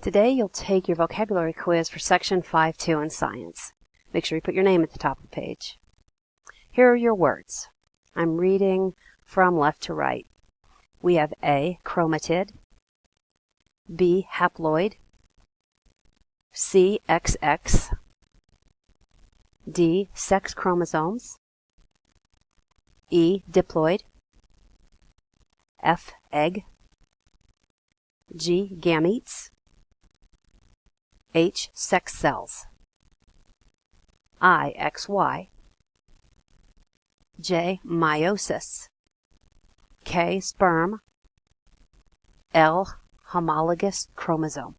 Today you'll take your vocabulary quiz for Section 5.2 in Science. Make sure you put your name at the top of the page. Here are your words. I'm reading from left to right. We have A, chromatid, B, haploid, C, XX, D, sex chromosomes, E, diploid, F, egg, G, gametes, H, sex cells, I, XY, J, meiosis, K, sperm, L, homologous chromosome.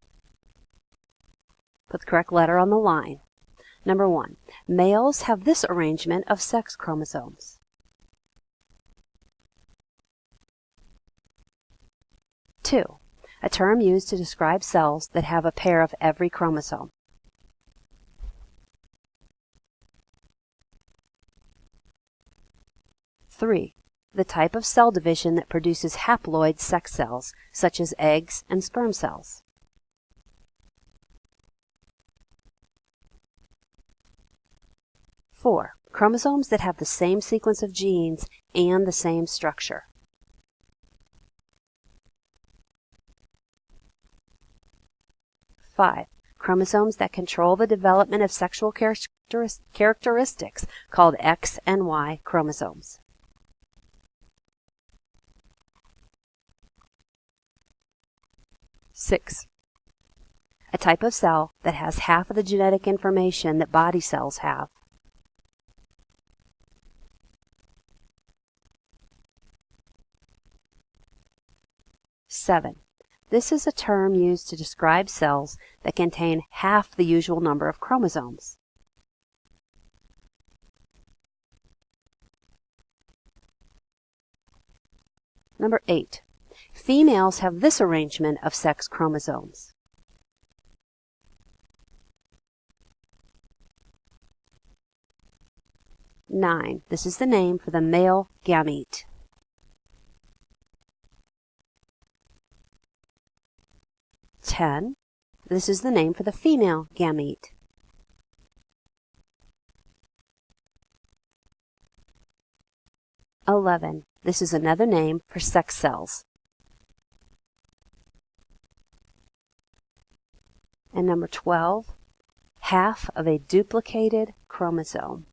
Put the correct letter on the line. Number 1. Males have this arrangement of sex chromosomes. 2. A term used to describe cells that have a pair of every chromosome. 3. The type of cell division that produces haploid sex cells, such as eggs and sperm cells. 4. Chromosomes that have the same sequence of genes and the same structure. 5. Chromosomes that control the development of sexual characteristics called X and Y chromosomes. 6. A type of cell that has half of the genetic information that body cells have. 7. This is a term used to describe cells that contain half the usual number of chromosomes. 8. Females have this arrangement of sex chromosomes. 9. This is the name for the male gamete. 10. This is the name for the female gamete. 11. This is another name for sex cells. And number 12, half of a duplicated chromosome.